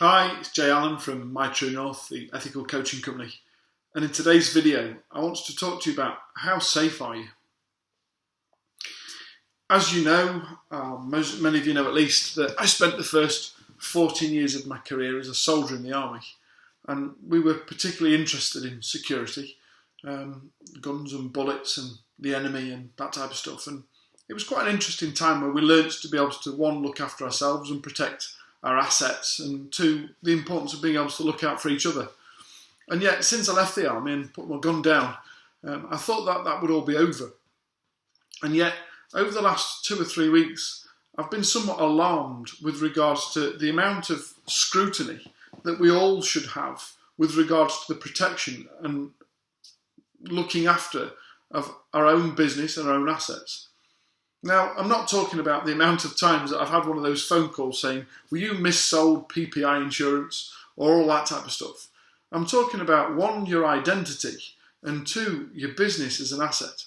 Hi, it's Jay Allen from My True North, the ethical coaching company. And in today's video, I want to talk to you about how safe are you? As you know, many of you know at least, that I spent the first 14 years of my career as a soldier in the army. And we were particularly interested in security, guns and bullets and the enemy and that type of stuff. And it was quite an interesting time where we learnt to be able to, one, look after ourselves and protect our assets, and two, the importance of being able to look out for each other. And yet, since I left the army and put my gun down, I thought that would all be over. And yet, over the last 2 or 3 weeks, I've been somewhat alarmed with regards to the amount of scrutiny that we all should have with regards to the protection and looking after of our own business and our own assets. Now, I'm not talking about the amount of times that I've had one of those phone calls saying, "Were you missold PPI insurance?" or all that type of stuff. I'm talking about, one, your identity, and two, your business as an asset.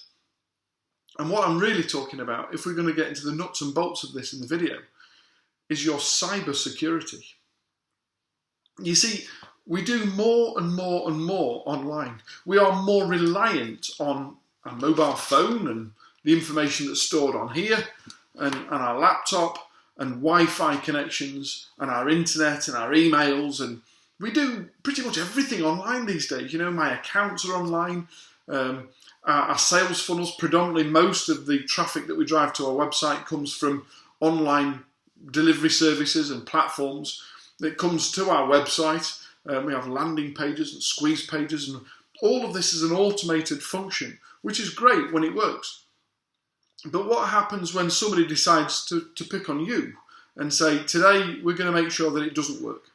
And what I'm really talking about, if we're going to get into the nuts and bolts of this in the video, is your cyber security. You see, we do more and more and more online. We are more reliant on a mobile phone and the information that's stored on here, and our laptop, and Wi-Fi connections, and our internet, and our emails, and we do pretty much everything online these days. You know, my accounts are online, our sales funnels, predominantly most of the traffic that we drive to our website comes from online delivery services and platforms. It comes to our website. We have landing pages and squeeze pages, and all of this is an automated function, which is great when it works. But what happens when somebody decides to pick on you and say, today we're going to make sure that it doesn't work?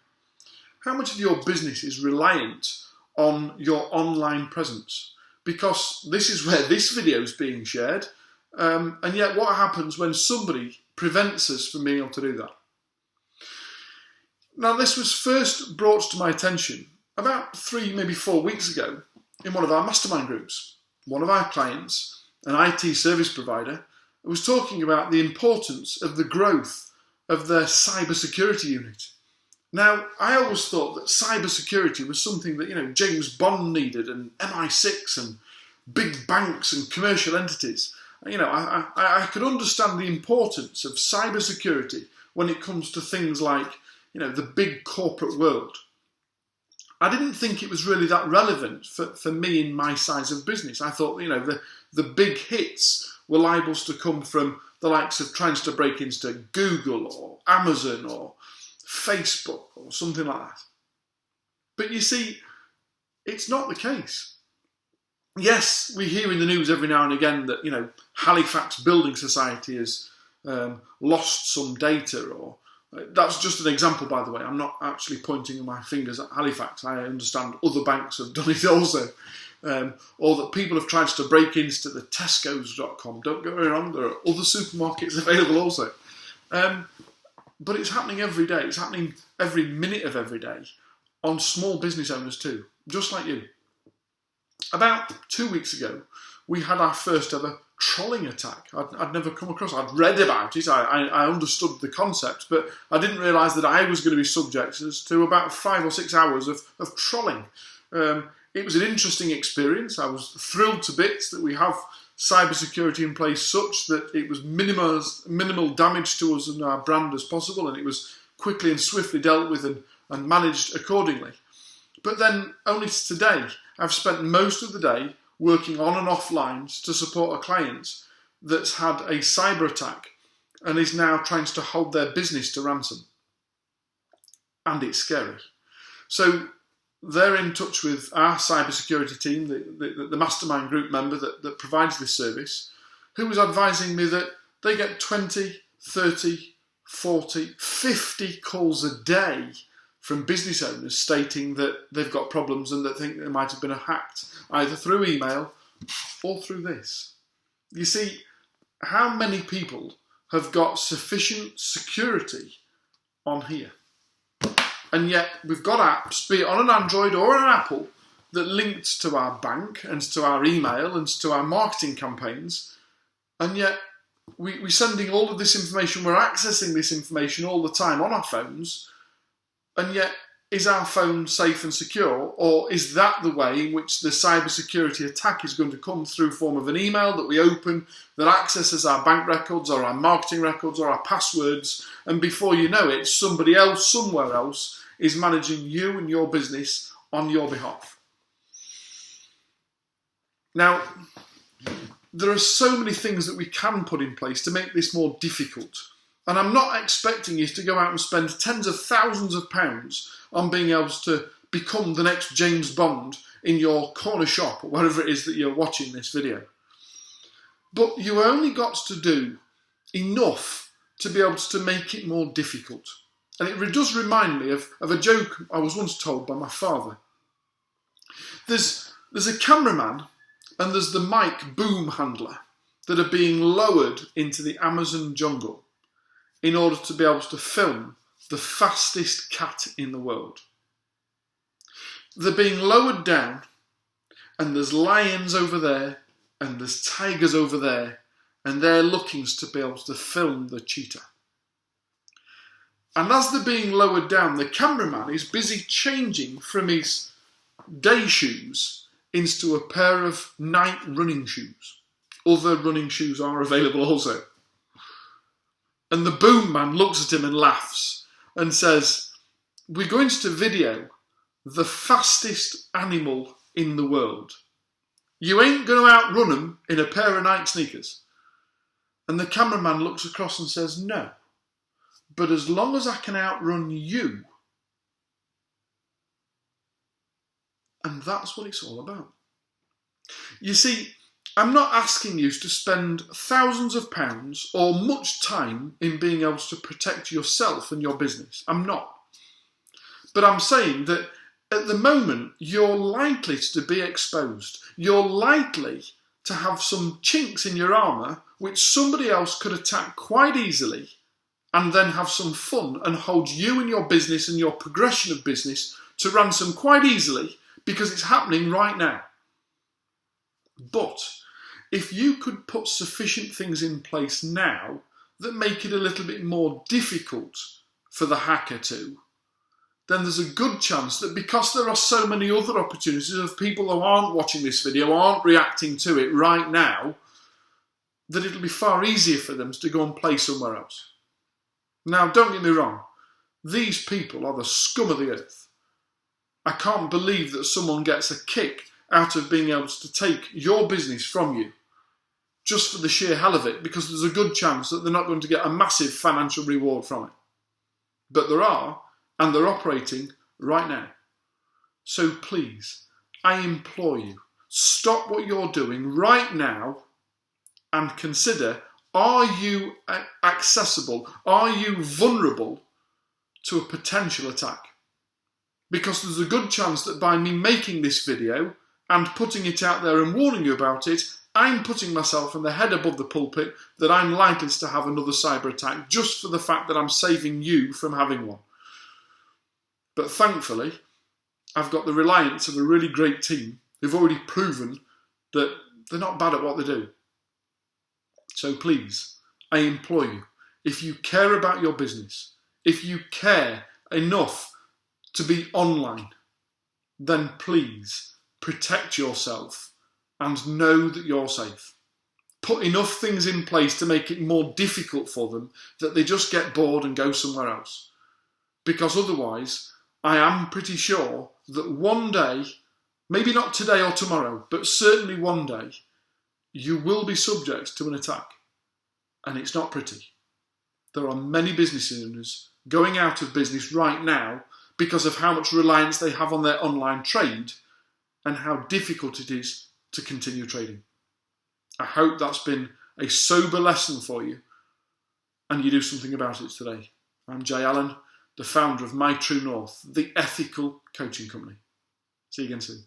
How much of your business is reliant on your online presence? Because this is where this video is being shared. And yet what happens when somebody prevents us from being able to do that? Now, this was first brought to my attention about 3, maybe 4 weeks ago in one of our mastermind groups. One of our clients, an IT service provider, was talking about the importance of the growth of their cybersecurity unit. Now, I always thought that cybersecurity was something that, James Bond needed, and MI6 and big banks and commercial entities. I could understand the importance of cybersecurity when it comes to things like, the big corporate world. I didn't think it was really that relevant for me in my size of business. I thought, the big hits were liable to come from the likes of trying to break into Google or Amazon or Facebook or something like that. But you see, it's not the case. Yes, we hear in the news every now and again that, Halifax Building Society has lost some data, or that's just an example, by the way. I'm not actually pointing my fingers at Halifax. I understand other banks have done it also. Or that people have tried to break into the Tesco's.com. Don't get me wrong, there are other supermarkets available also. But it's happening every day. It's happening every minute of every day on small business owners too, just like you. About 2 weeks ago, we had our first ever trolling attack. I'd never come across. I'd read about it. I understood the concept, but I didn't realise that I was going to be subjected to about 5 or 6 hours of trolling. It was an interesting experience. I was thrilled to bits that we have cybersecurity in place such that it was minimal damage to us and our brand as possible, and it was quickly and swiftly dealt with and managed accordingly. But then, only today, I've spent most of the day working on and off lines to support a client that's had a cyber attack and is now trying to hold their business to ransom. And it's scary. So they're in touch with our cybersecurity team, the mastermind group member that provides this service, who was advising me that they get 20, 30, 40, 50 calls a day from business owners stating that they've got problems and that think they might have been hacked, either through email or through this. You see, how many people have got sufficient security on here? And yet we've got apps, be it on an Android or an Apple, that linked to our bank and to our email and to our marketing campaigns, and yet we're sending all of this information, we're accessing this information all the time on our phones, And yet, is our phone safe and secure, or is that the way in which the cybersecurity attack is going to come through form of an email that we open that accesses our bank records or our marketing records or our passwords, and before you know it, somebody else somewhere else is managing you and your business on your behalf? Now, there are so many things that we can put in place to make this more difficult. And I'm not expecting you to go out and spend tens of thousands of pounds on being able to become the next James Bond in your corner shop or wherever it is that you're watching this video. But you only got to do enough to be able to make it more difficult. And it does remind me of a joke I was once told by my father. There's a cameraman and there's the mic boom handler that are being lowered into the Amazon jungle in order to be able to film the fastest cat in the world. They're being lowered down, and there's lions over there, and there's tigers over there, and they're looking to be able to film the cheetah. And as they're being lowered down, the cameraman is busy changing from his day shoes into a pair of night running shoes. Other running shoes are available also. And the boom man looks at him and laughs and says, "We're going to video the fastest animal in the world. You ain't going to outrun him in a pair of night sneakers." And the cameraman looks across and says, "No, but as long as I can outrun you." And that's what it's all about. You see, I'm not asking you to spend thousands of pounds or much time in being able to protect yourself and your business. I'm not. But I'm saying that at the moment, you're likely to be exposed. You're likely to have some chinks in your armour which somebody else could attack quite easily and then have some fun and hold you and your business and your progression of business to ransom quite easily because it's happening right now. But if you could put sufficient things in place now that make it a little bit more difficult for the hacker to, then there's a good chance that because there are so many other opportunities of people who aren't watching this video, aren't reacting to it right now, that it'll be far easier for them to go and play somewhere else. Now, don't get me wrong, these people are the scum of the earth. I can't believe that someone gets a kick out of being able to take your business from you just for the sheer hell of it, because there's a good chance that they're not going to get a massive financial reward from it. But there are, and they're operating right now. So please, I implore you, stop what you're doing right now and consider, are you accessible? Are you vulnerable to a potential attack? Because there's a good chance that by me making this video and putting it out there and warning you about it, I'm putting myself in the head above the pulpit that I'm likely to have another cyber attack just for the fact that I'm saving you from having one. But thankfully, I've got the reliance of a really great team who've already proven that they're not bad at what they do. So please, I implore you, if you care about your business, if you care enough to be online, then please protect yourself and know that you're safe. Put enough things in place to make it more difficult for them that they just get bored and go somewhere else. Because otherwise, I am pretty sure that one day, maybe not today or tomorrow, but certainly one day, you will be subject to an attack. And it's not pretty. There are many business owners going out of business right now because of how much reliance they have on their online trade and how difficult it is to continue trading. I hope that's been a sober lesson for you and you do something about it today. I'm Jay Allen, the founder of My True North, the ethical coaching company. See you again soon.